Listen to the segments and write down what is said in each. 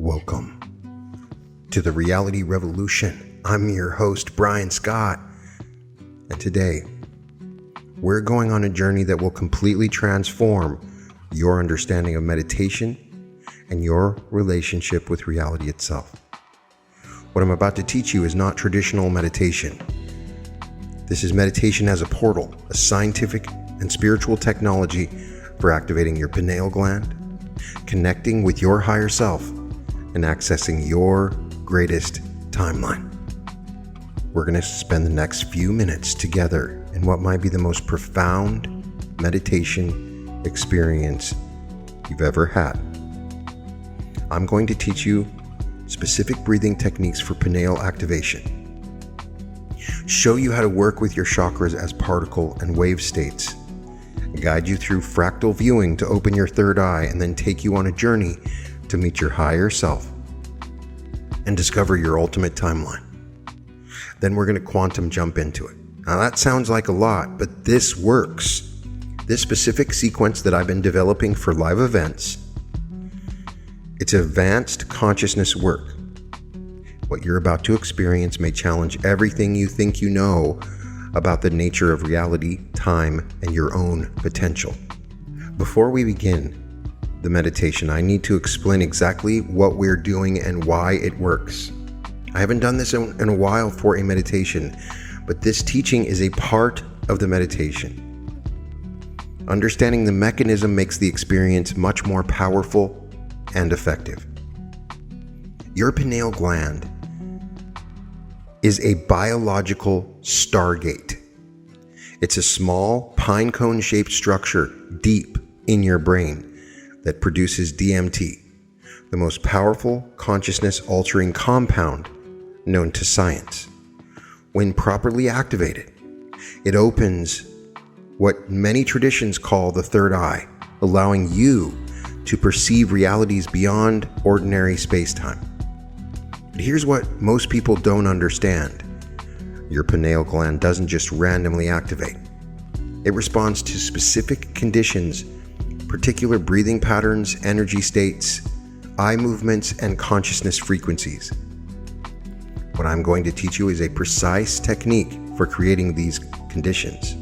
Welcome to the Reality Revolution. I'm your host, Brian Scott, and today we're going on a journey that will completely transform your understanding of meditation and your relationship with reality itself. What I'm about to teach you is not traditional meditation. This is meditation as a portal, a scientific and spiritual technology for activating your pineal gland, connecting with your higher self, and accessing your greatest timeline. We're going to spend the next few minutes together in what might be the most profound meditation experience you've ever had. I'm going to teach you specific breathing techniques for pineal activation, show you how to work with your chakras as particle and wave states, guide you through fractal viewing to open your third eye, and then take you on a journey to meet your higher self and discover your ultimate timeline. Then we're going to quantum jump into it. Now that sounds like a lot, but this works. This specific sequence that I've been developing for live events, it's advanced consciousness work. What you're about to experience may challenge everything you think you know about the nature of reality, time, and your own potential. Before we begin the meditation, I need to explain exactly what we're doing and why it works. I haven't done this in a while for a meditation, but this teaching is a part of the meditation. Understanding the mechanism makes the experience much more powerful and effective. Your pineal gland is a biological stargate. It's a small pine cone shaped structure deep in your brain that produces DMT, the most powerful consciousness altering compound known to science. When properly activated, it opens what many traditions call the third eye, allowing you to perceive realities beyond ordinary space-time. But here's what most people don't understand. Your pineal gland doesn't just randomly activate. It responds to specific conditions, particular breathing patterns, energy states, eye movements, and consciousness frequencies. What I'm going to teach you is a precise technique for creating these conditions.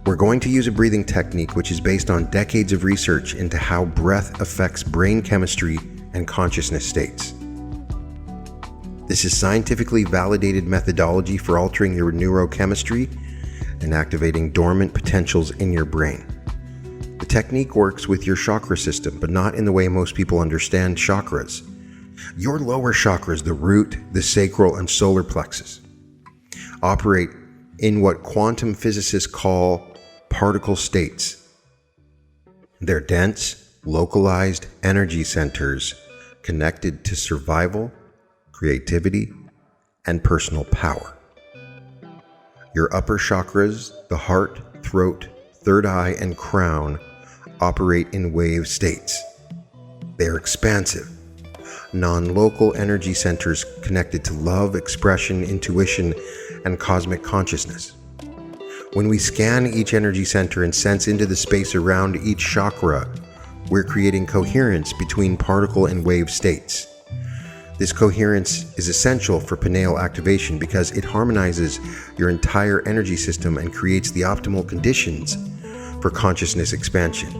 We're going to use a breathing technique which is based on decades of research into how breath affects brain chemistry and consciousness states. This is scientifically validated methodology for altering your neurochemistry and activating dormant potentials in your brain. The technique works with your chakra system, but not in the way most people understand chakras. Your lower chakras, the root, the sacral, and solar plexus, operate in what quantum physicists call particle states. They're dense, localized energy centers connected to survival, creativity, and personal power. Your upper chakras, the heart, throat, third eye, and crown, operate in wave states. They are expansive, non-local energy centers connected to love, expression, intuition, and cosmic consciousness. When we scan each energy center and sense into the space around each chakra, we're creating coherence between particle and wave states. This coherence is essential for pineal activation because it harmonizes your entire energy system and creates the optimal conditions for consciousness expansion.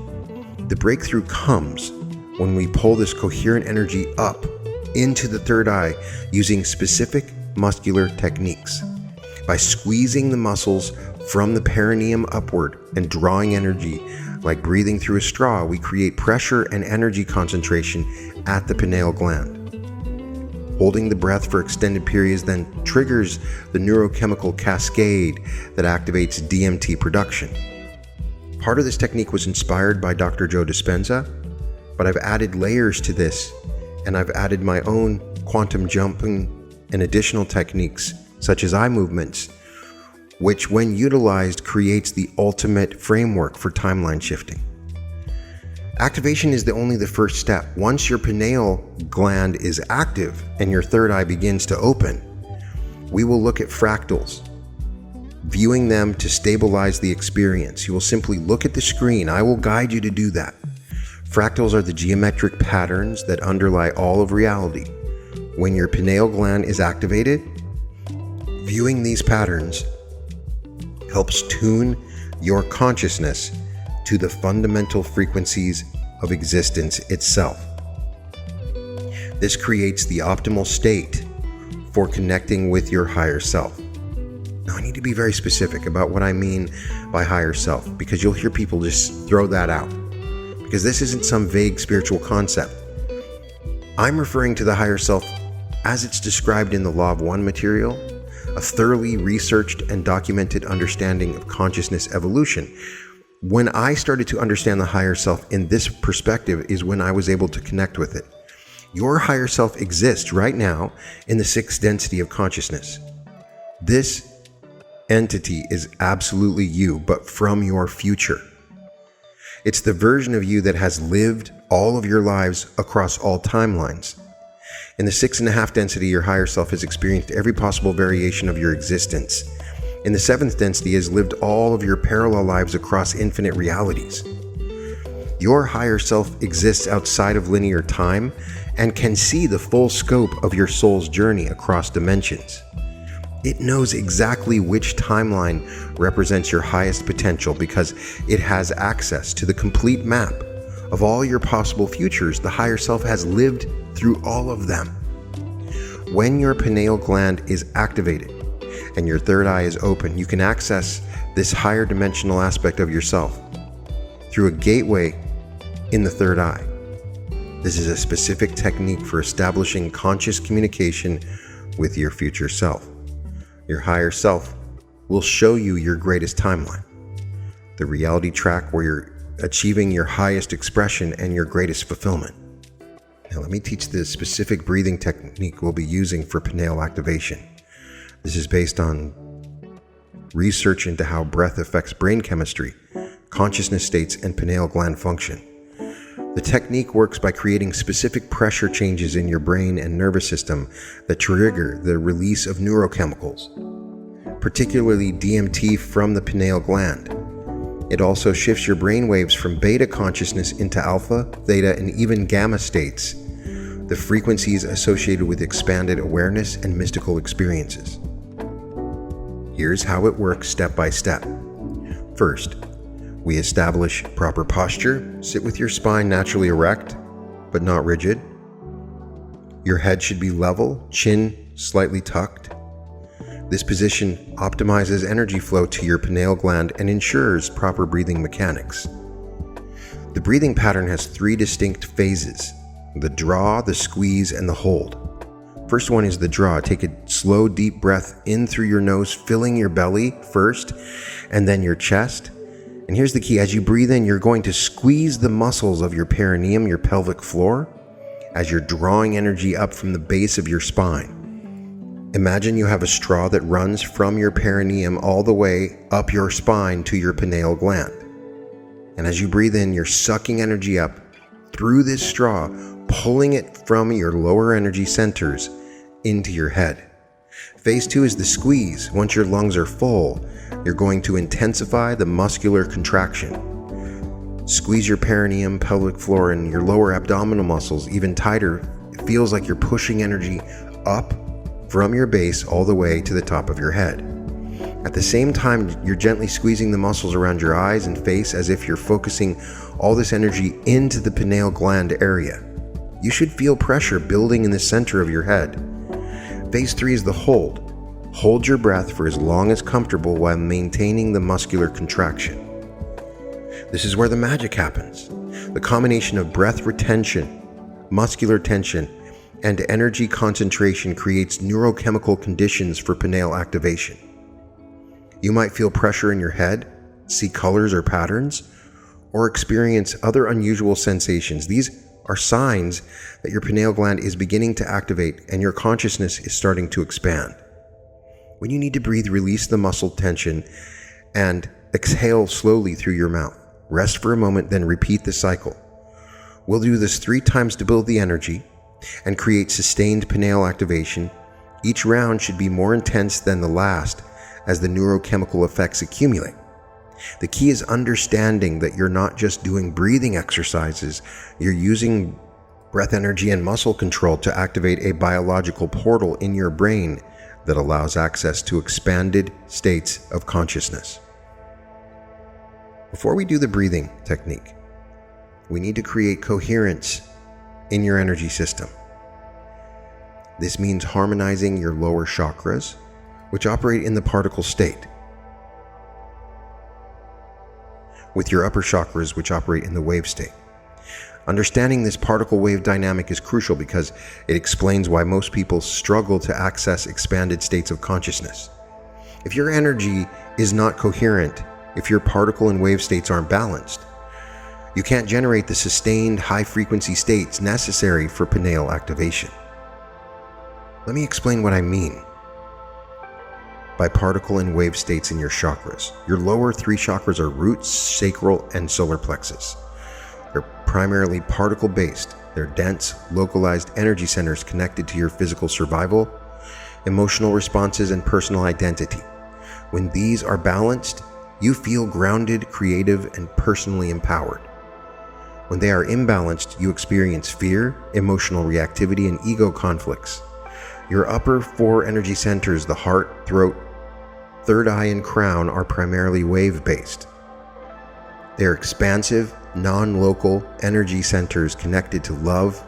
The breakthrough comes when we pull this coherent energy up into the third eye using specific muscular techniques. By squeezing the muscles from the perineum upward and drawing energy like breathing through a straw, we create pressure and energy concentration at the pineal gland. Holding the breath for extended periods then triggers the neurochemical cascade that activates DMT production. Part of this technique was inspired by Dr. Joe Dispenza, but I've added layers to this, and I've added my own quantum jumping and additional techniques such as eye movements, which when utilized creates the ultimate framework for timeline shifting. Activation is only the first step. Once your pineal gland is active and your third eye begins to open, we will look at fractals, viewing them to stabilize the experience. You will simply look at the screen. I will guide you to do that. Fractals are the geometric patterns that underlie all of reality. When your pineal gland is activated, viewing these patterns helps tune your consciousness to the fundamental frequencies of existence itself. This creates the optimal state for connecting with your higher self. Now, I need to be very specific about what I mean by higher self, because you'll hear people just throw that out, because this isn't some vague spiritual concept. I'm referring to the higher self as it's described in the Law of One material, a thoroughly researched and documented understanding of consciousness evolution. When I started to understand the higher self in this perspective is when I was able to connect with it. Your higher self exists right now in the sixth density of consciousness. This entity is absolutely you, but from your future. It's the version of you that has lived all of your lives across all timelines. In the 6.5 density, your higher self has experienced every possible variation of your existence. In the 7th density, has lived all of your parallel lives across infinite realities. Your higher self exists outside of linear time and can see the full scope of your soul's journey across dimensions. It knows exactly which timeline represents your highest potential because it has access to the complete map of all your possible futures. The higher self has lived through all of them. When your pineal gland is activated and your third eye is open, you can access this higher dimensional aspect of yourself through a gateway in the third eye. This is a specific technique for establishing conscious communication with your future self. Your higher self will show you your greatest timeline, the reality track where you're achieving your highest expression and your greatest fulfillment. Now let me teach the specific breathing technique we'll be using for pineal activation. This is based on research into how breath affects brain chemistry, consciousness states, and pineal gland function. The technique works by creating specific pressure changes in your brain and nervous system that trigger the release of neurochemicals, particularly DMT from the pineal gland. It also shifts your brain waves from beta consciousness into alpha, theta, and even gamma states, the frequencies associated with expanded awareness and mystical experiences. Here's how it works step by step. First, we establish proper posture. Sit with your spine naturally erect, but not rigid. Your head should be level, chin slightly tucked. This position optimizes energy flow to your pineal gland and ensures proper breathing mechanics. The breathing pattern has 3 distinct phases: the draw, the squeeze, and the hold. First one is the draw. Take a slow, deep breath in through your nose, filling your belly first, and then your chest. And here's the key. As you breathe in, you're going to squeeze the muscles of your perineum, your pelvic floor, as you're drawing energy up from the base of your spine. Imagine you have a straw that runs from your perineum all the way up your spine to your pineal gland. And as you breathe in, you're sucking energy up through this straw, pulling it from your lower energy centers into your head. Phase 2 is the squeeze. Once your lungs are full, you're going to intensify the muscular contraction. Squeeze your perineum, pelvic floor, and your lower abdominal muscles even tighter. It feels like you're pushing energy up from your base all the way to the top of your head. At the same time, you're gently squeezing the muscles around your eyes and face as if you're focusing all this energy into the pineal gland area. You should feel pressure building in the center of your head. Phase 3 is the hold. Hold your breath for as long as comfortable while maintaining the muscular contraction. This is where the magic happens. The combination of breath retention, muscular tension, and energy concentration creates neurochemical conditions for pineal activation. You might feel pressure in your head, see colors or patterns, or experience other unusual sensations. These are signs that your pineal gland is beginning to activate and your consciousness is starting to expand. When you need to breathe, release the muscle tension and exhale slowly through your mouth. Rest for a moment, then repeat the cycle. We'll do this 3 times to build the energy and create sustained pineal activation. Each round should be more intense than the last as the neurochemical effects accumulate. The key is understanding that you're not just doing breathing exercises, you're using breath energy and muscle control to activate a biological portal in your brain that allows access to expanded states of consciousness. Before we do the breathing technique, we need to create coherence in your energy system. This means harmonizing your lower chakras, which operate in the particle state, with your upper chakras, which operate in the wave state. Understanding this particle wave dynamic is crucial because it explains why most people struggle to access expanded states of consciousness. If your energy is not coherent, if your particle and wave states aren't balanced, you can't generate the sustained high-frequency states necessary for pineal activation. Let me explain what I mean by particle and wave states in your chakras. Your lower three chakras are root, sacral, and solar plexus. They're primarily particle-based. They're dense, localized energy centers connected to your physical survival, emotional responses, and personal identity. When these are balanced, you feel grounded, creative, and personally empowered. When they are imbalanced, you experience fear, emotional reactivity, and ego conflicts. Your upper four energy centers, the heart, throat, third eye, and crown, are primarily wave-based. They're expansive, non-local energy centers connected to love,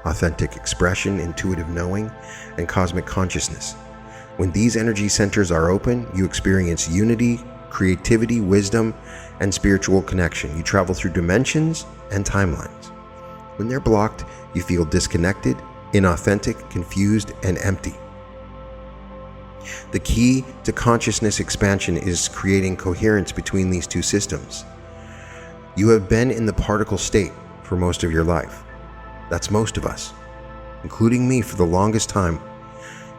authentic expression, intuitive knowing, and cosmic consciousness. When these energy centers are open, you experience unity, creativity, wisdom, and spiritual connection. You travel through dimensions and timelines. When they're blocked, you feel disconnected, inauthentic, confused, and empty. The key to consciousness expansion is creating coherence between these two systems. You have been in the particle state for most of your life. That's most of us, including me for the longest time.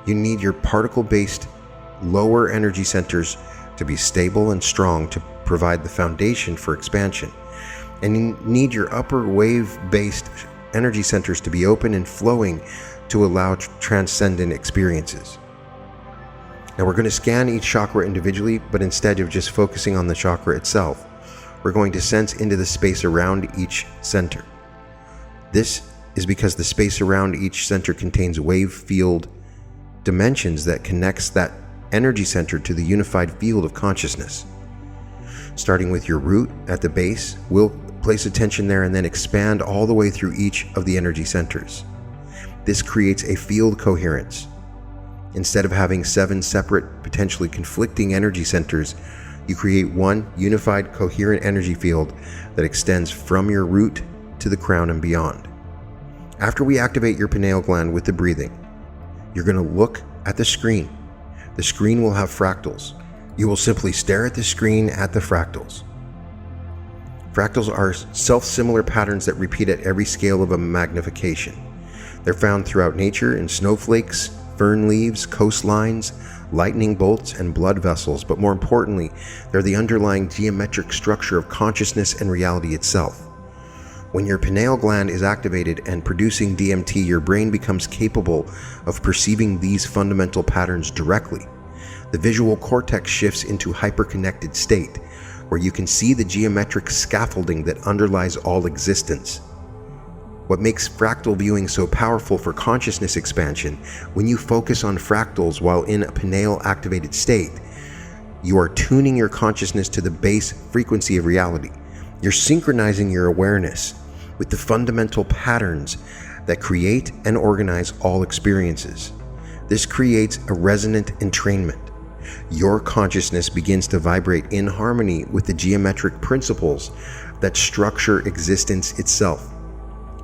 You need your particle-based lower energy centers to be stable and strong to provide the foundation for expansion. And you need your upper wave-based energy centers to be open and flowing to allow transcendent experiences. Now we're going to scan each chakra individually, but instead of just focusing on the chakra itself, we're going to sense into the space around each center. This is because the space around each center contains wave field dimensions that connects that energy center to the unified field of consciousness. Starting with your root at the base, we'll place attention there and then expand all the way through each of the energy centers. This creates a field coherence. Instead of having 7 separate, potentially conflicting energy centers, you create one unified, coherent energy field that extends from your root to the crown and beyond. After we activate your pineal gland with the breathing, you're going to look at the screen. The screen will have fractals. You will simply stare at the screen at the fractals. Fractals are self-similar patterns that repeat at every scale of a magnification. They're found throughout nature in snowflakes, fern leaves, coastlines, lightning bolts, and blood vessels, but more importantly, they're the underlying geometric structure of consciousness and reality itself. When your pineal gland is activated and producing DMT, your brain becomes capable of perceiving these fundamental patterns directly. The visual cortex shifts into hyperconnected state, where you can see the geometric scaffolding that underlies all existence. What makes fractal viewing so powerful for consciousness expansion, when you focus on fractals while in a pineal activated state, you are tuning your consciousness to the base frequency of reality. You're synchronizing your awareness with the fundamental patterns that create and organize all experiences. This creates a resonant entrainment. Your consciousness begins to vibrate in harmony with the geometric principles that structure existence itself.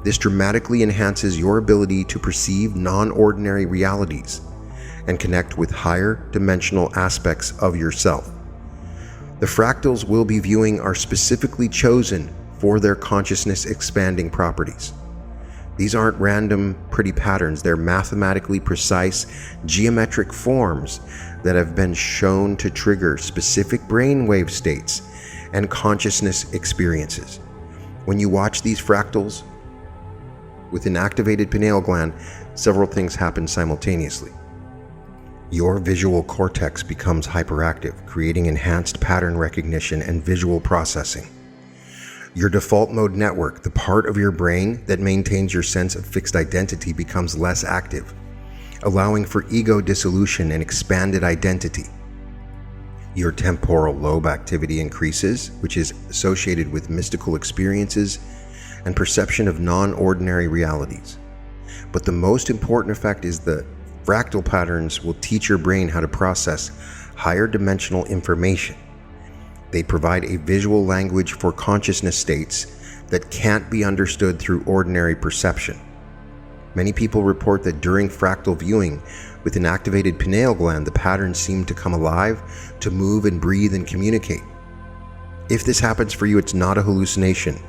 This dramatically enhances your ability to perceive non-ordinary realities and connect with higher dimensional aspects of yourself. The fractals we'll be viewing are specifically chosen for their consciousness expanding properties. These aren't random pretty patterns, they're mathematically precise geometric forms that have been shown to trigger specific brainwave states and consciousness experiences. When you watch these fractals with an activated pineal gland, several things happen simultaneously. Your visual cortex becomes hyperactive, creating enhanced pattern recognition and visual processing. Your default mode network, the part of your brain that maintains your sense of fixed identity, becomes less active, allowing for ego dissolution and expanded identity. Your temporal lobe activity increases, which is associated with mystical experiences and perception of non-ordinary realities. But the most important effect is the fractal patterns will teach your brain how to process higher dimensional information. They provide a visual language for consciousness states that can't be understood through ordinary perception. Many people report that during fractal viewing with an activated pineal gland, the patterns seem to come alive, to move and breathe and communicate. If this happens for you, it's not a hallucination.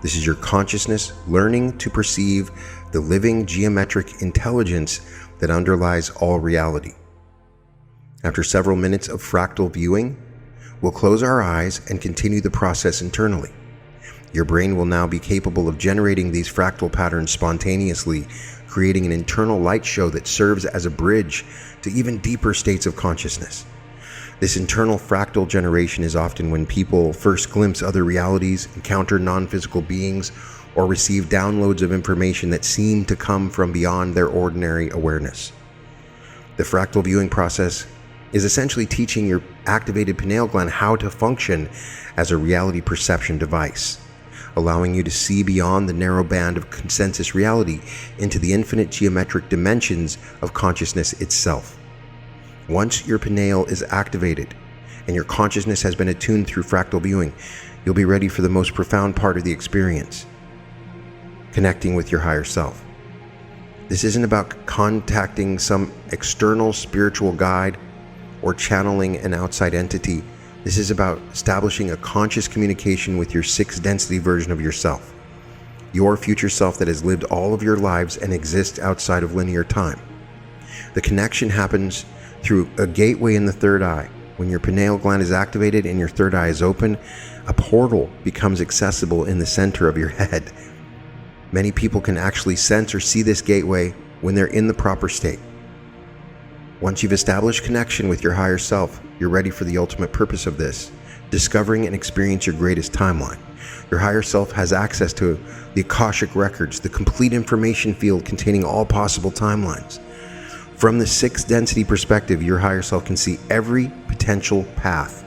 This is your consciousness learning to perceive the living geometric intelligence that underlies all reality. After several minutes of fractal viewing, we'll close our eyes and continue the process internally. Your brain will now be capable of generating these fractal patterns spontaneously, creating an internal light show that serves as a bridge to even deeper states of consciousness. This internal fractal generation is often when people first glimpse other realities, encounter non-physical beings, or receive downloads of information that seem to come from beyond their ordinary awareness. The fractal viewing process is essentially teaching your activated pineal gland how to function as a reality perception device, allowing you to see beyond the narrow band of consensus reality into the infinite geometric dimensions of consciousness itself. Once your pineal is activated and your consciousness has been attuned through fractal viewing, you'll be ready for the most profound part of the experience, connecting with your higher self. This isn't about contacting some external spiritual guide or channeling an outside entity. This is about establishing a conscious communication with your sixth density version of yourself, your future self that has lived all of your lives and exists outside of linear time. The connection happens through a gateway in the third eye. When your pineal gland is activated and your third eye is open, a portal becomes accessible in the center of your head. Many people can actually sense or see this gateway when they're in the proper state. Once you've established connection with your higher self, you're ready for the ultimate purpose of this, discovering and experience your greatest timeline. Your higher self has access to the Akashic records, the complete information field containing all possible timelines. From the sixth density perspective, your higher self can see every potential path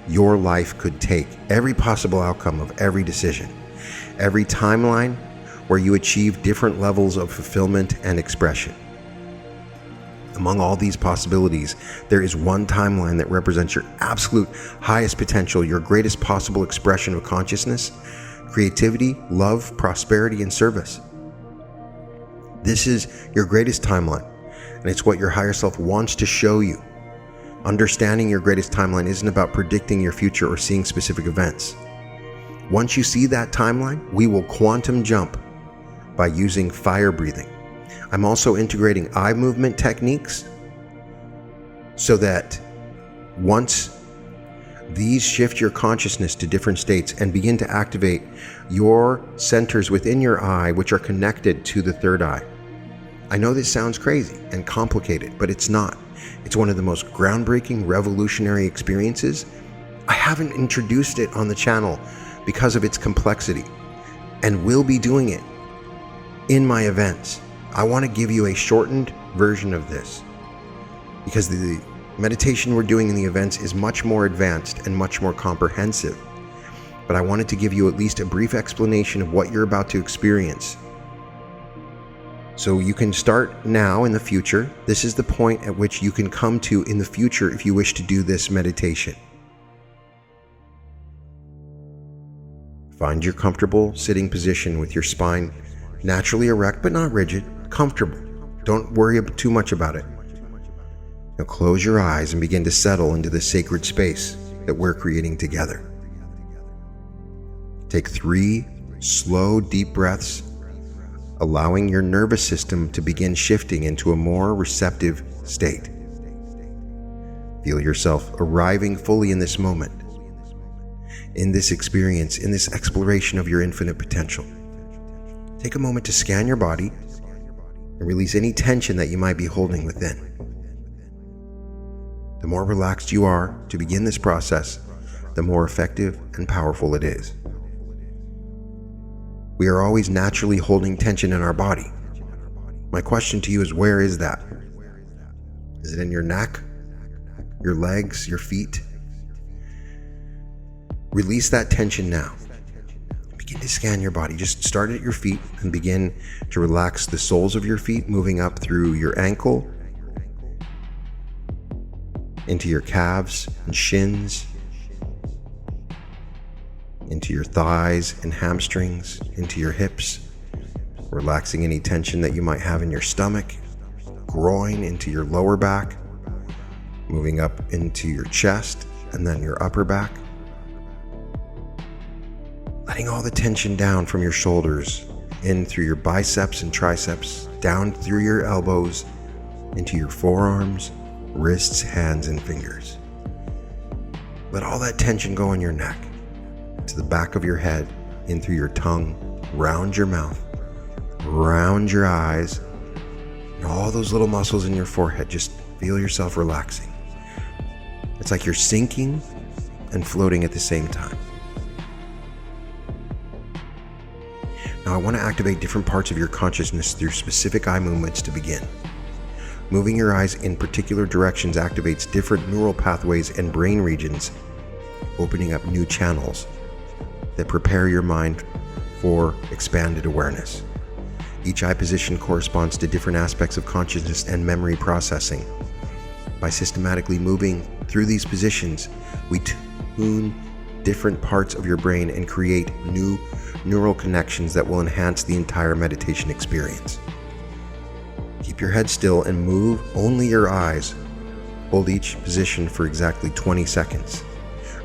your life could take, every possible outcome of every decision, every timeline where you achieve different levels of fulfillment and expression. Among all these possibilities, there is one timeline that represents your absolute highest potential, your greatest possible expression of consciousness, creativity, love, prosperity, and service. This is your greatest timeline, and it's what your higher self wants to show you. Understanding your greatest timeline isn't about predicting your future or seeing specific events. Once you see that timeline, we will quantum jump by using fire breathing. I'm also integrating eye movement techniques so that once these shift your consciousness to different states and begin to activate your centers within your eye, which are connected to the third eye. I know this sounds crazy and complicated, but it's not. It's one of the most groundbreaking, revolutionary experiences. I haven't introduced it on the channel because of its complexity, and will be doing it in my events. I want to give you a shortened version of this because the meditation we're doing in the events is much more advanced and much more comprehensive. But I wanted to give you at least a brief explanation of what you're about to experience. So you can start now in the future. This is the point at which you can come to in the future if you wish to do this meditation. Find your comfortable sitting position with your spine naturally erect but not rigid, comfortable. Don't worry too much about it. Now close your eyes and begin to settle into the sacred space that we're creating together. Take 3 slow, deep breaths, allowing your nervous system to begin shifting into a more receptive state. Feel yourself arriving fully in this moment, in this experience, in this exploration of your infinite potential. Take a moment to scan your body and release any tension that you might be holding within. The more relaxed you are to begin this process, the more effective and powerful it is. We are always naturally holding tension in our body. My question to you is, where is that? Is it in your neck, your legs, your feet? Release that tension now. Begin to scan your body. Just start at your feet and begin to relax the soles of your feet, moving up through your ankle, into your calves and shins, into your thighs and hamstrings, into your hips, relaxing any tension that you might have in your stomach, groin, into your lower back, moving up into your chest and then your upper back. Letting all the tension down from your shoulders, in through your biceps and triceps, down through your elbows, into your forearms, wrists, hands, and fingers. Let all that tension go in your neck, to the back of your head, in through your tongue, round your mouth, round your eyes, and all those little muscles in your forehead. Just feel yourself relaxing. It's like you're sinking and floating at the same time. Now I want to activate different parts of your consciousness through specific eye movements to begin. Moving your eyes in particular directions activates different neural pathways and brain regions, opening up new channels that prepare your mind for expanded awareness. Each eye position corresponds to different aspects of consciousness and memory processing. By systematically moving through these positions, we tune different parts of your brain and create new neural connections that will enhance the entire meditation experience. Keep your head still and move only your eyes. Hold each position for exactly 20 seconds,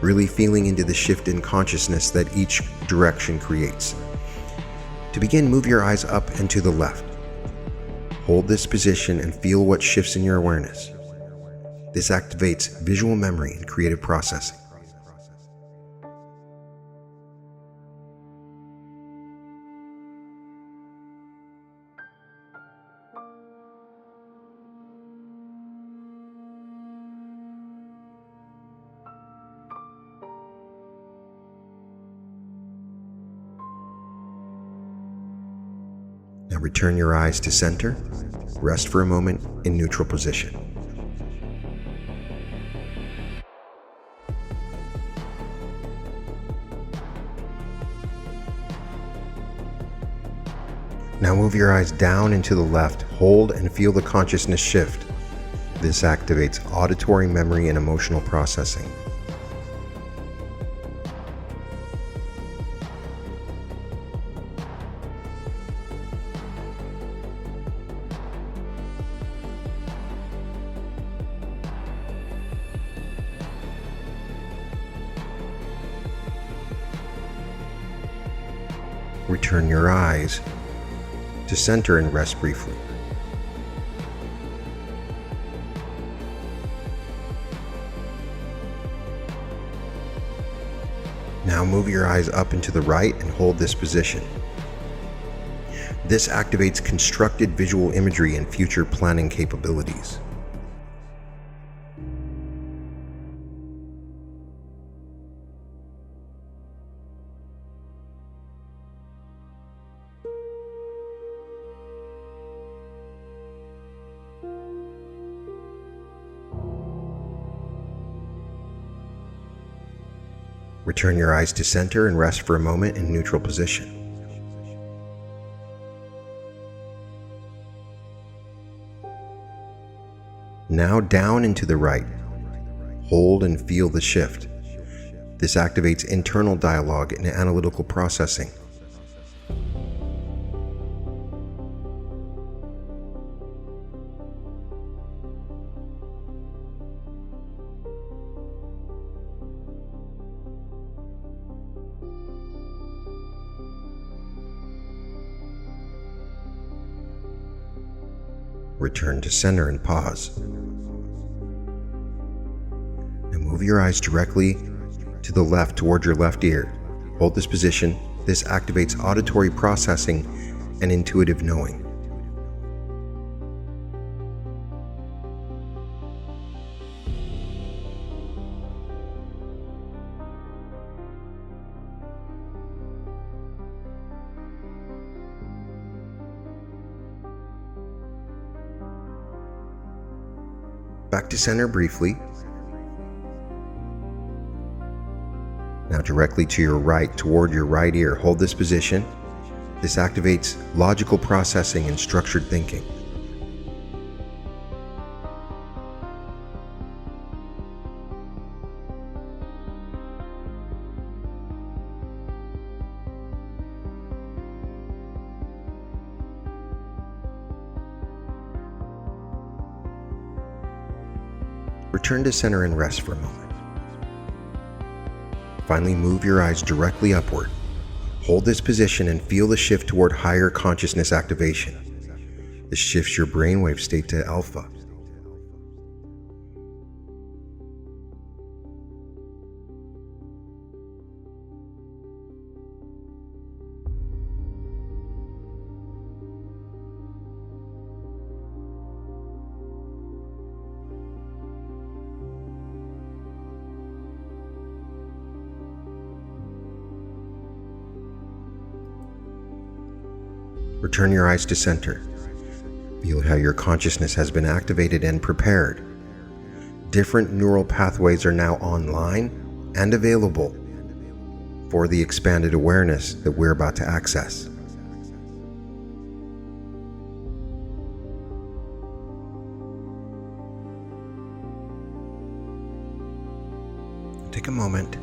really feeling into the shift in consciousness that each direction creates. To begin, move your eyes up and to the left. Hold this position and feel what shifts in your awareness. This activates visual memory and creative processing. Now return your eyes to center. Rest for a moment in neutral position. Now move your eyes down and to the left. Hold and feel the consciousness shift. This activates auditory memory and emotional processing. Return your eyes to center and rest briefly. Now move your eyes up and to the right and hold this position. This activates constructed visual imagery and future planning capabilities. Return your eyes to center and rest for a moment in neutral position. Now down and to the right. Hold and feel the shift. This activates internal dialogue and analytical processing. Return to center and pause. Now move your eyes directly to the left toward your left ear. Hold this position. This activates auditory processing and intuitive knowing. Back to center briefly. Now directly to your right, toward your right ear. Hold this position. This activates logical processing and structured thinking. Return to center and rest for a moment. Finally, move your eyes directly upward. Hold this position and feel the shift toward higher consciousness activation. This shifts your brainwave state to alpha. Return your eyes to center. Feel how your consciousness has been activated and prepared. Different neural pathways are now online and available for the expanded awareness that we're about to access. Take a moment.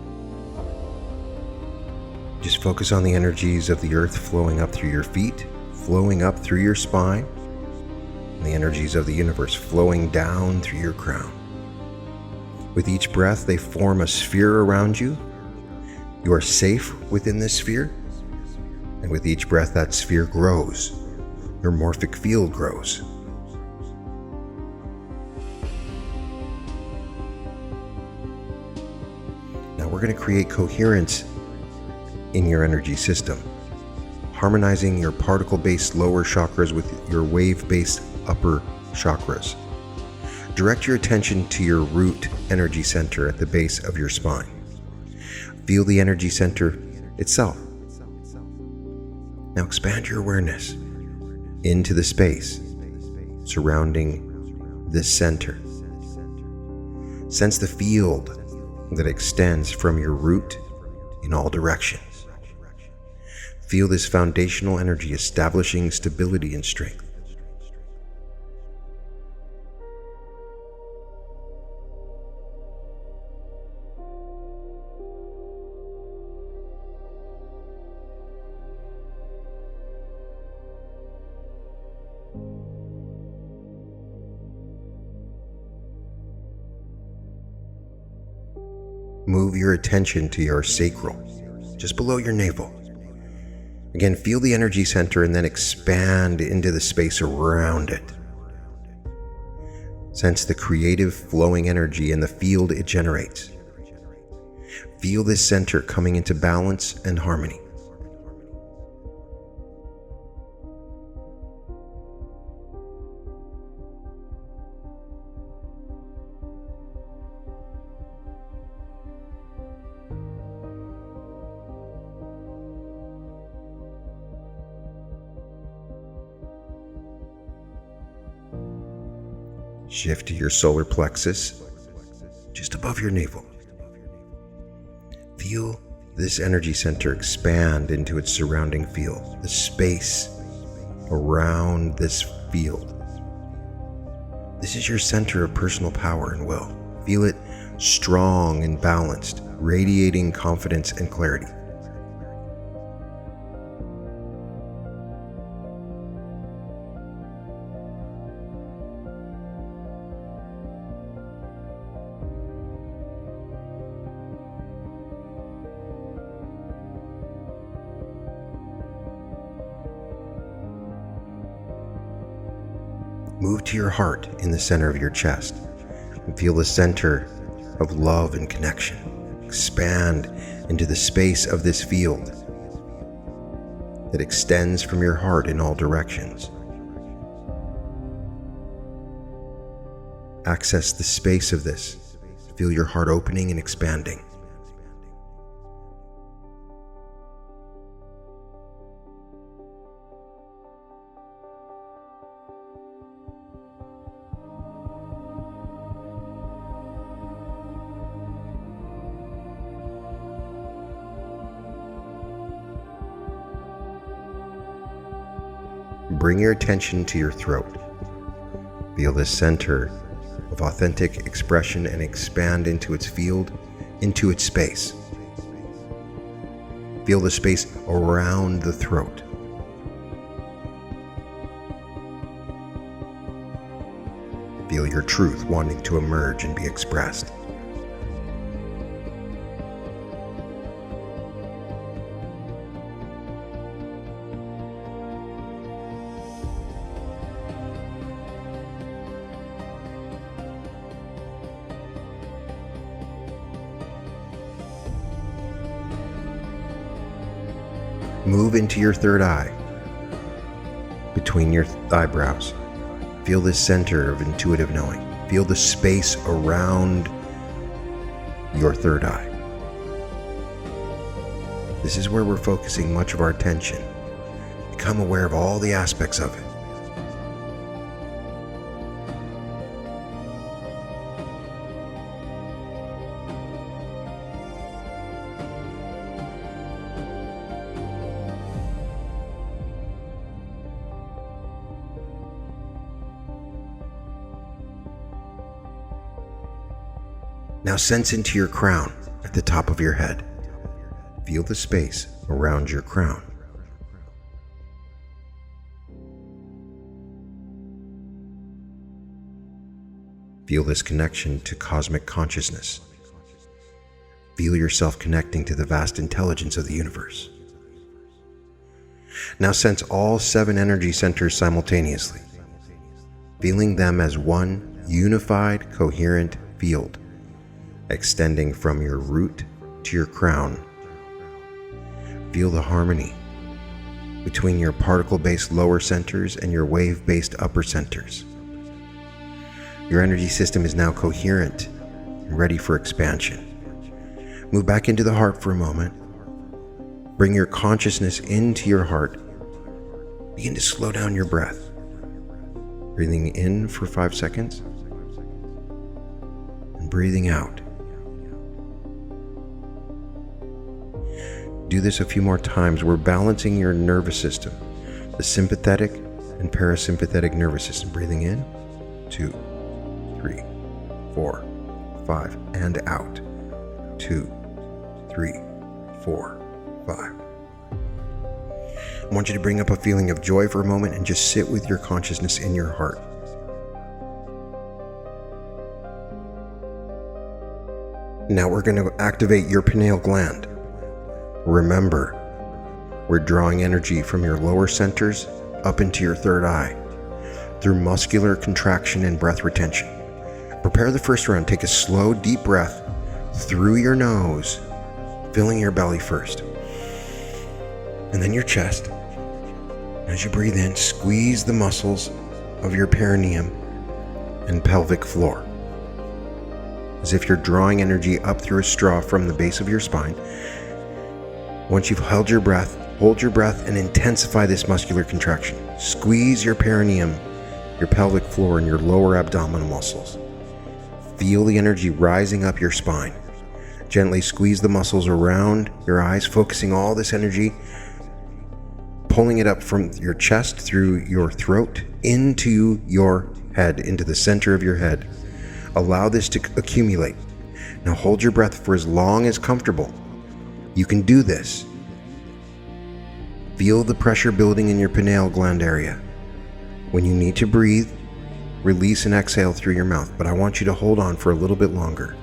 Just focus on the energies of the earth flowing up through your feet, flowing up through your spine, and the energies of the universe flowing down through your crown. With each breath, they form a sphere around you. You are safe within this sphere, and with each breath, that sphere grows. Your morphic field grows. Now we're going to create coherence in your energy system, harmonizing your particle-based lower chakras with your wave-based upper chakras. Direct your attention to your root energy center at the base of your spine. Feel the energy center itself. Now expand your awareness into the space surrounding this center. Sense the field that extends from your root in all directions. Feel this foundational energy establishing stability and strength. Move your attention to your sacral, just below your navel. Again, feel the energy center and then expand into the space around it. Sense the creative flowing energy and the field it generates. Feel this center coming into balance and harmony. Shift to your solar plexus, just above your navel. Feel this energy center expand into its surrounding field, the space around this field. This is your center of personal power and will. Feel it strong and balanced, radiating confidence and clarity. Move to your heart in the center of your chest and feel the center of love and connection. Expand into the space of this field that extends from your heart in all directions. Access the space of this. Feel your heart opening and expanding. Bring your attention to your throat. Feel the center of authentic expression and expand into its field, into its space. Feel the space around the throat. Feel your truth wanting to emerge and be expressed. Move into your third eye, between your eyebrows. Feel the center of intuitive knowing. Feel the space around your third eye. This is where we're focusing much of our attention. Become aware of all the aspects of it. Now sense into your crown at the top of your head. Feel the space around your crown. Feel this connection to cosmic consciousness. Feel yourself connecting to the vast intelligence of the universe. Now sense all 7 energy centers simultaneously, feeling them as one unified, coherent field, extending from your root to your crown. Feel the harmony between your particle-based lower centers and your wave-based upper centers. Your energy system is now coherent and ready for expansion. Move back into the heart for a moment. Bring your consciousness into your heart. Begin to slow down your breath. Breathing in for 5 seconds and breathing out. Do this a few more times. We're balancing your nervous system, the sympathetic and parasympathetic nervous system. Breathing in, 2, 3, 4, 5, and out. 2, 3, 4, 5. I want you to bring up a feeling of joy for a moment and just sit with your consciousness in your heart. Now we're going to activate your pineal gland. Remember, we're drawing energy from your lower centers up into your third eye through muscular contraction and breath retention. Prepare the first round. Take a slow, deep breath through your nose, filling your belly first, and then your chest. As you breathe in, squeeze the muscles of your perineum and pelvic floor, as if you're drawing energy up through a straw from the base of your spine. Once you've held your breath, hold your breath and intensify this muscular contraction. Squeeze your perineum, your pelvic floor, and your lower abdominal muscles. Feel the energy rising up your spine. Gently squeeze the muscles around your eyes, focusing all this energy, pulling it up from your chest through your throat into your head, into the center of your head. Allow this to accumulate. Now hold your breath for as long as comfortable. You can do this. Feel the pressure building in your pineal gland area. When you need to breathe, release and exhale through your mouth, but I want you to hold on for a little bit longer.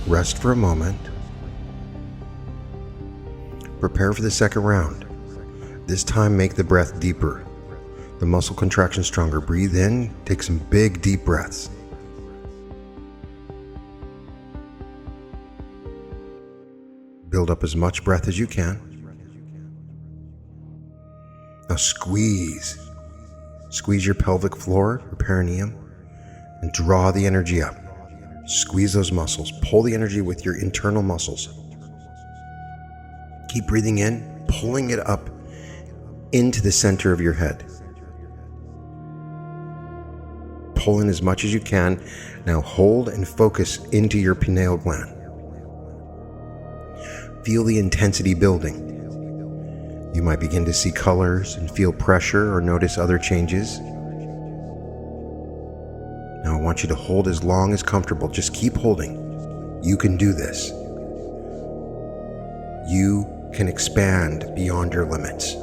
Rest for a moment. Prepare for the second round. This time, make the breath deeper, the muscle contraction stronger. Breathe in, take some big, deep breaths. Build up as much breath as you can. Now squeeze your pelvic floor, your perineum, and draw the energy up. Squeeze those muscles. Pull the energy with your internal muscles. Keep breathing in, pulling it up into the center of your head. Pull in as much as you can. Now hold and focus into your pineal gland. Feel the intensity building. You might begin to see colors and feel pressure or notice other changes. Now I want you to hold as long as comfortable. Just keep holding. You can do this. You can expand beyond your limits.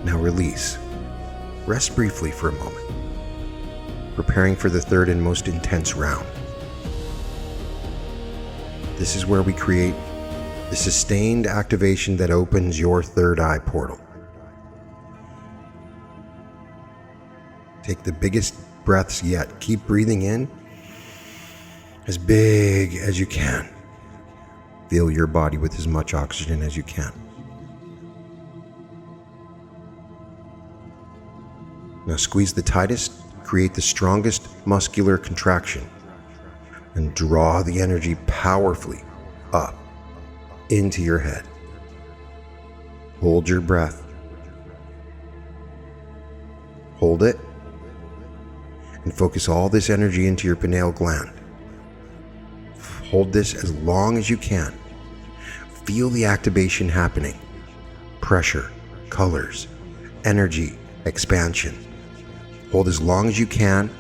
Now release. Rest briefly for a moment, preparing for the third and most intense round. This is where we create the sustained activation that opens your third eye portal. Take the biggest breaths yet. Keep breathing in as big as you can. Fill your body with as much oxygen as you can. Now squeeze the tightest, create the strongest muscular contraction, and draw the energy powerfully up into your head. Hold your breath. Hold it, and focus all this energy into your pineal gland. Hold this as long as you can. Feel the activation happening. Pressure, colors, energy, expansion. Hold as long as you can.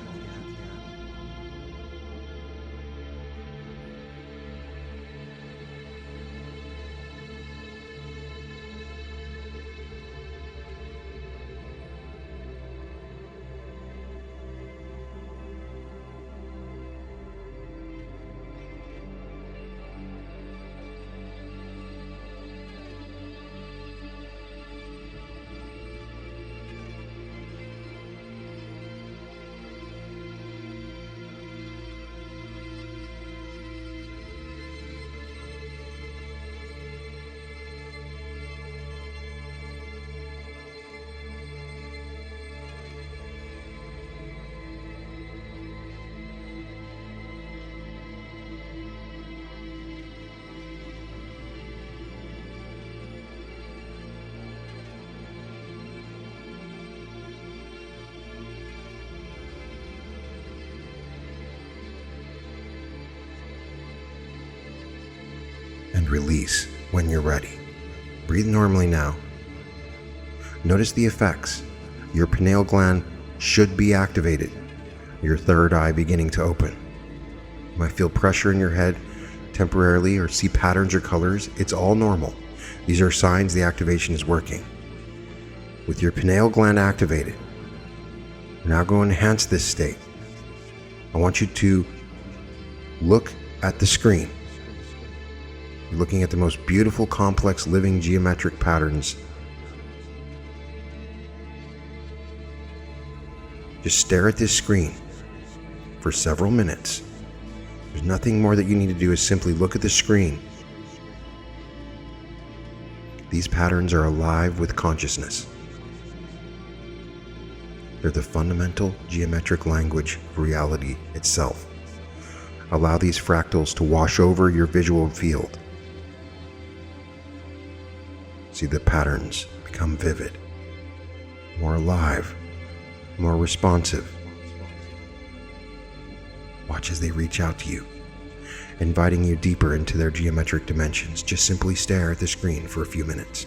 And release when you're ready. Breathe normally now. Notice the effects. Your pineal gland should be activated. Your third eye beginning to open. You might feel pressure in your head temporarily or see patterns or colors. It's all normal. These are signs the activation is working. With your pineal gland activated, we're now going to enhance this state. I want you to look at the screen. You're looking at the most beautiful, complex, living geometric patterns. Just stare at this screen for several minutes. There's nothing more that you need to do is simply look at the screen. These patterns are alive with consciousness. They're the fundamental geometric language of reality itself. Allow these fractals to wash over your visual field. See the patterns become vivid, more alive, more responsive. Watch as they reach out to you, inviting you deeper into their geometric dimensions. Just simply stare at the screen for a few minutes.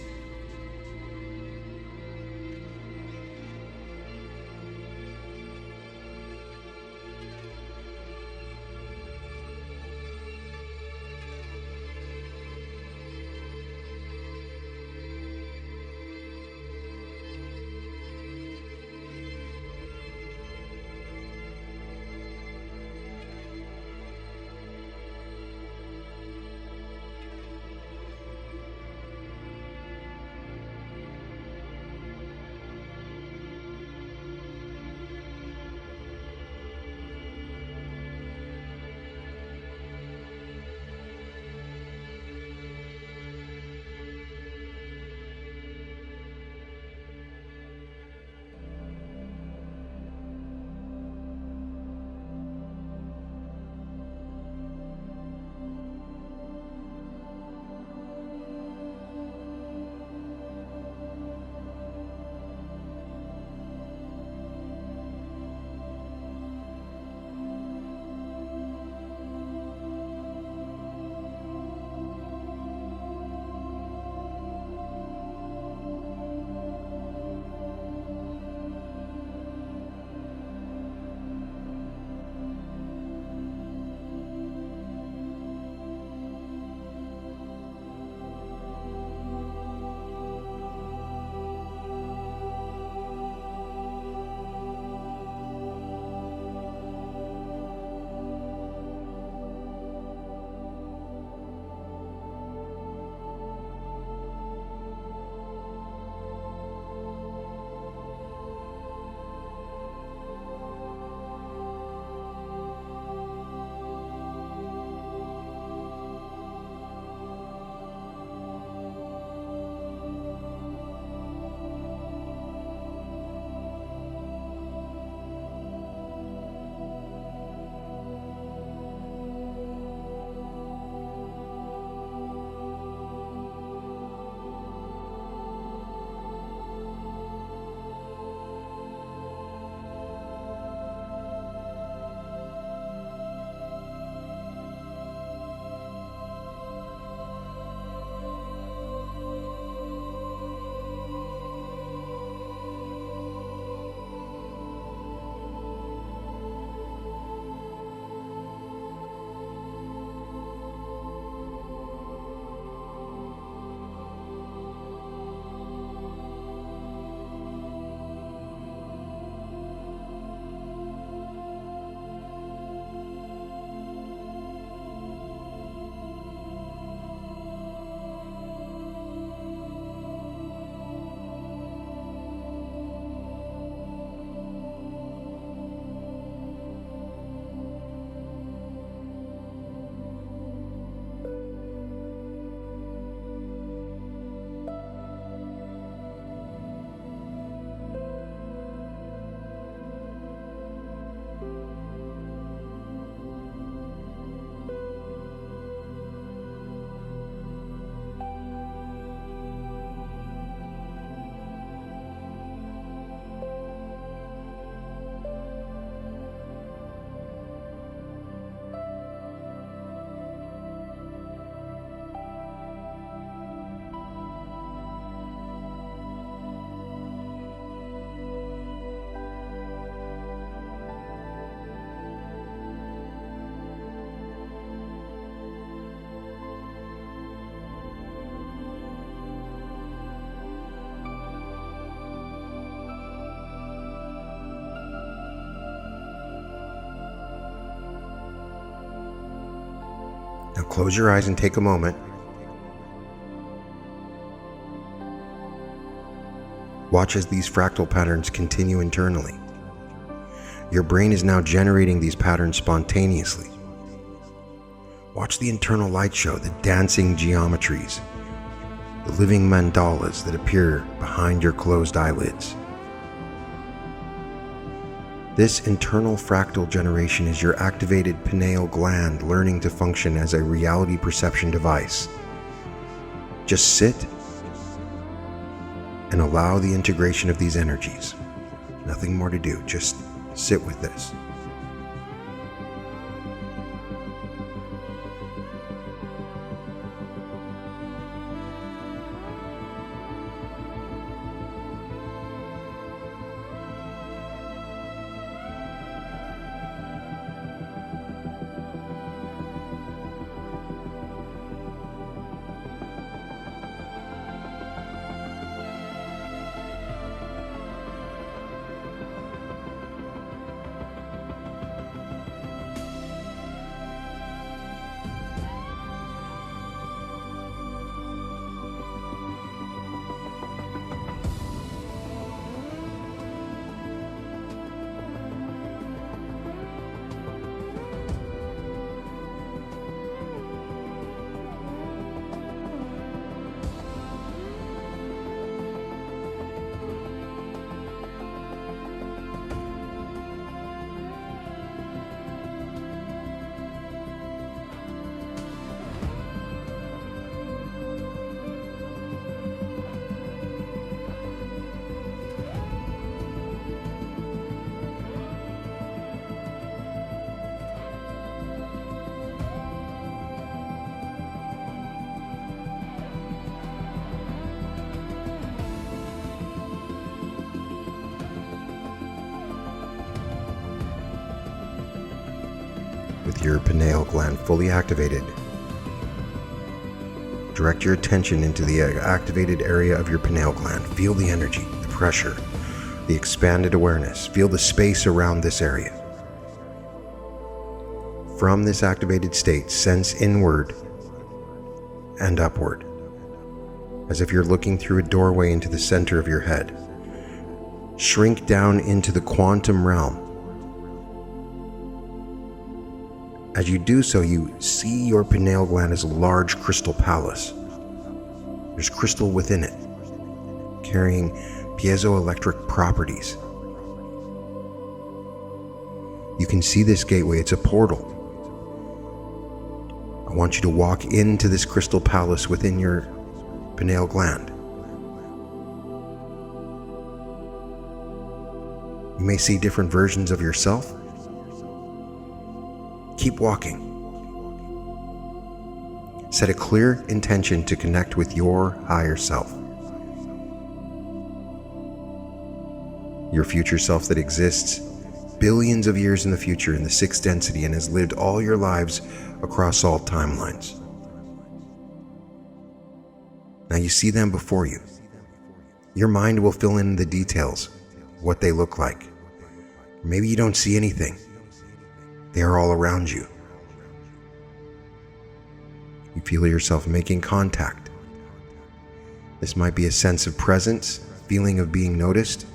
Now close your eyes and take a moment. Watch as these fractal patterns continue internally. Your brain is now generating these patterns spontaneously. Watch the internal light show, the dancing geometries, the living mandalas that appear behind your closed eyelids. This internal fractal generation is your activated pineal gland learning to function as a reality perception device. Just sit and allow the integration of these energies. Nothing more to do, just sit with this. With your pineal gland fully activated, direct your attention into the activated area of your pineal gland. Feel the energy, the pressure, the expanded awareness. Feel the space around this area. From this activated state, sense inward and upward, as if you're looking through a doorway into the center of your head. Shrink down into the quantum realm. As you do so, you see your pineal gland as a large crystal palace. There's crystal within it, carrying piezoelectric properties. You can see this gateway, it's a portal. I want you to walk into this crystal palace within your pineal gland. You may see different versions of yourself. Keep walking. Set a clear intention to connect with your higher self. Your future self that exists billions of years in the future in the sixth density and has lived all your lives across all timelines. Now you see them before you. Your mind will fill in the details, what they look like. Maybe you don't see anything. They are all around you. You feel yourself making contact. This might be a sense of presence, feeling of being noticed.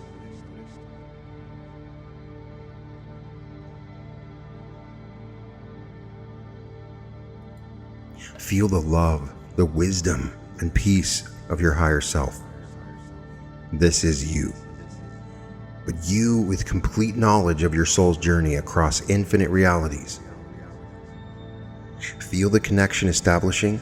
Feel the love, the wisdom, and peace of your higher self. This is you. But you with complete knowledge of your soul's journey across infinite realities. Feel the connection establishing.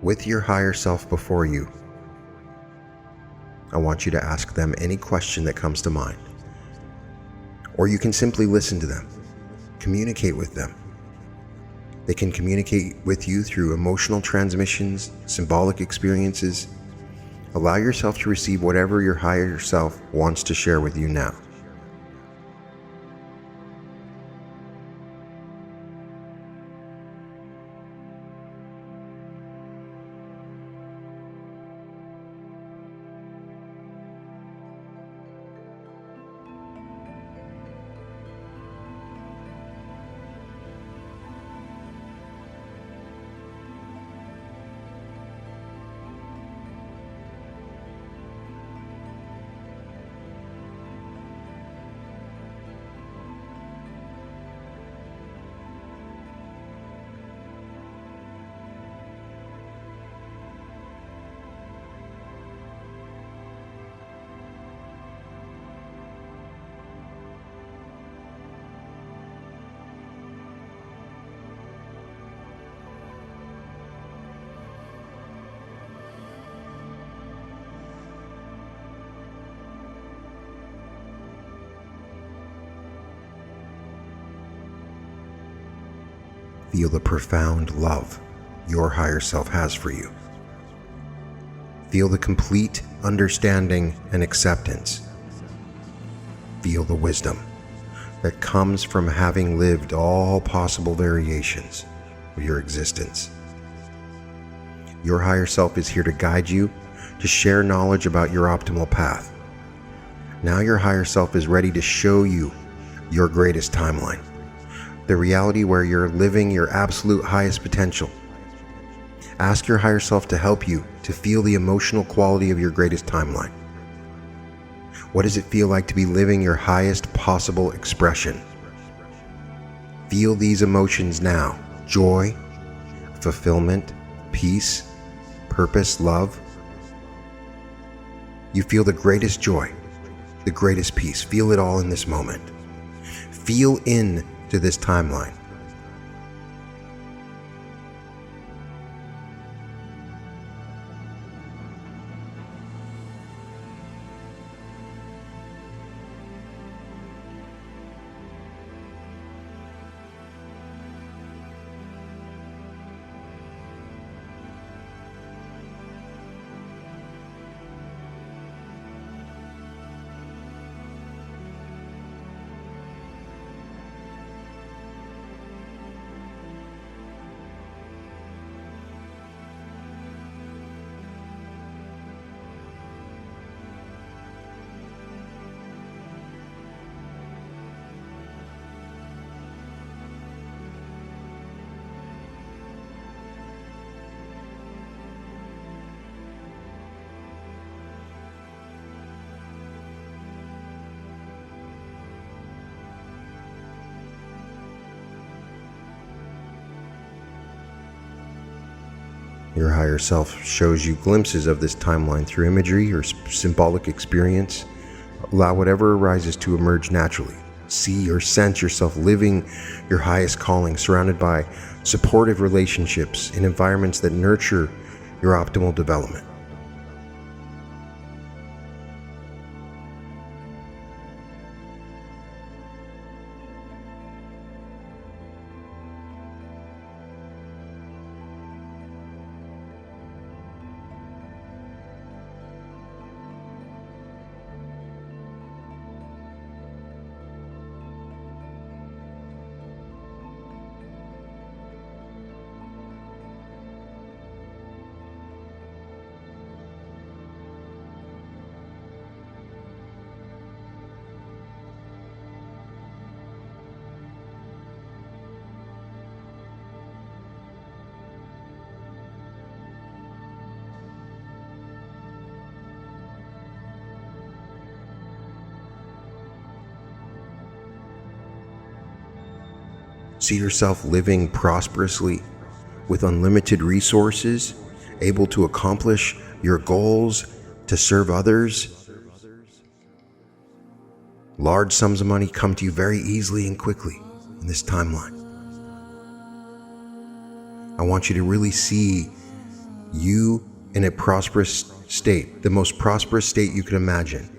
with your higher self before you. I want you to ask them any question that comes to mind. Or you can simply listen to them, communicate with them. They can communicate with you through emotional transmissions, symbolic experiences. Allow yourself to receive whatever your higher self wants to share with you now. Feel the profound love your higher self has for you. Feel the complete understanding and acceptance. Feel the wisdom that comes from having lived all possible variations of your existence. Your higher self is here to guide you, to share knowledge about your optimal path. Now your higher self is ready to show you your greatest timeline, the reality where you're living your absolute highest potential. Ask your higher self to help you to feel the emotional quality of your greatest timeline. What does it feel like to be living your highest possible expression? Feel these emotions now: joy, fulfillment, peace, purpose, love. You feel the greatest joy, the greatest peace. Feel it all in this moment. Feel in to this timeline. Your higher self shows you glimpses of this timeline through imagery or symbolic experience. Allow whatever arises to emerge naturally. See or sense yourself living your highest calling, surrounded by supportive relationships in environments that nurture your optimal development. See yourself living prosperously with unlimited resources, able to accomplish your goals, to serve others. Large sums of money come to you very easily and quickly in this timeline. I want you to really see You in a prosperous state, the most prosperous state you could imagine.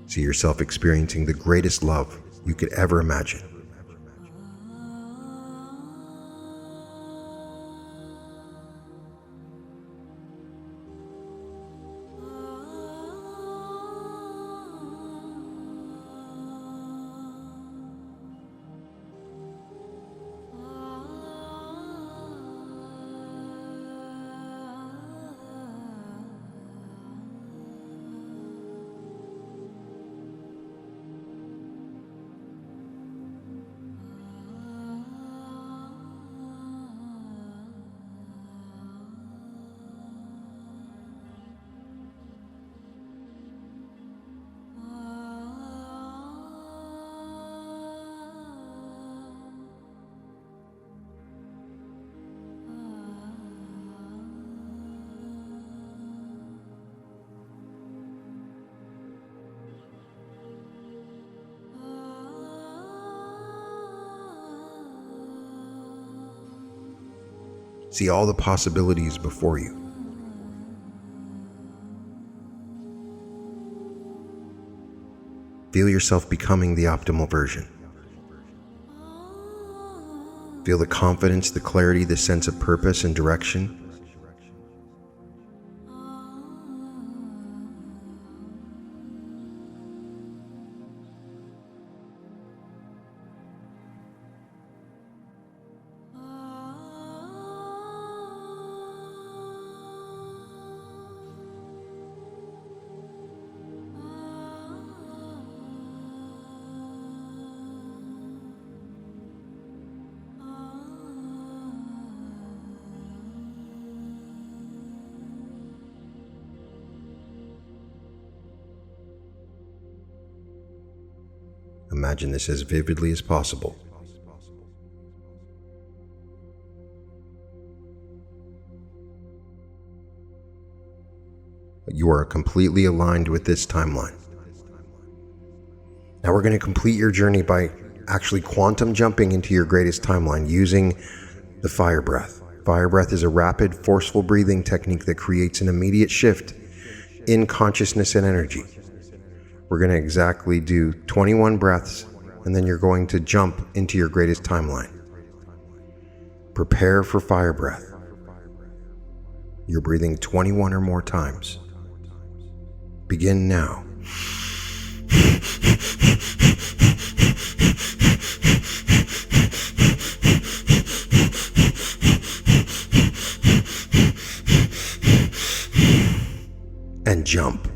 See yourself experiencing the greatest love you could ever imagine. See all the possibilities before you. Feel yourself becoming the optimal version. Feel the confidence, the clarity, the sense of purpose and direction. Imagine this as vividly as possible. You are completely aligned with this timeline. Now we're going to complete your journey by actually quantum jumping into your greatest timeline using the fire breath. Fire breath is a rapid, forceful breathing technique that creates an immediate shift in consciousness and energy. We're going to exactly do 21 breaths, and then you're going to jump into your greatest timeline. Prepare for fire breath. You're breathing 21 or more times. Begin now. And jump.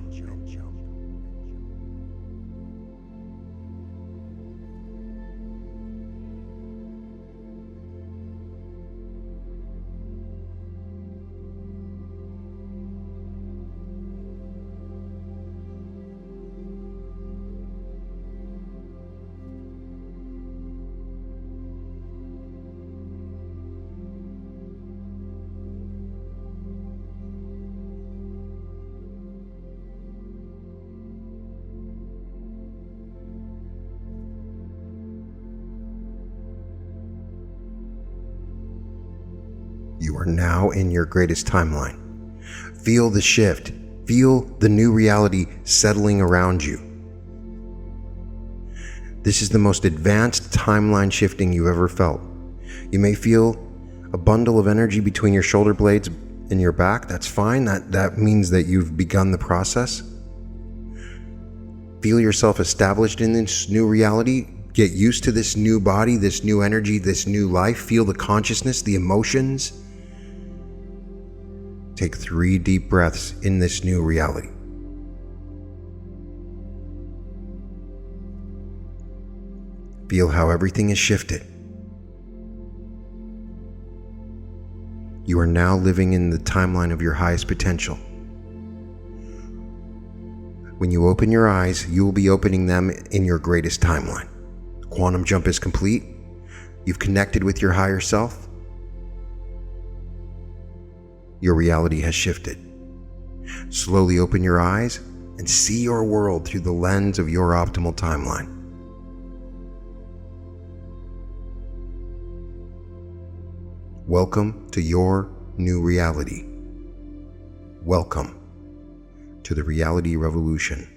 You are now in your greatest timeline. Feel the shift. Feel the new reality settling around you. This is the most advanced timeline shifting you ever felt. You may feel a bundle of energy between your shoulder blades and your back, that's fine. That means that you've begun the process. Feel yourself established in this new reality. Get used to this new body, this new energy, this new life. Feel the consciousness, the emotions. Take 3 deep breaths in this new reality. Feel how everything is shifted. You are now living in the timeline of your highest potential. When you open your eyes, you will be opening them in your greatest timeline. The quantum jump is complete. You've connected with your higher self. Your reality has shifted. Slowly open your eyes and see your world through the lens of your optimal timeline. Welcome to your new reality. Welcome to the reality revolution.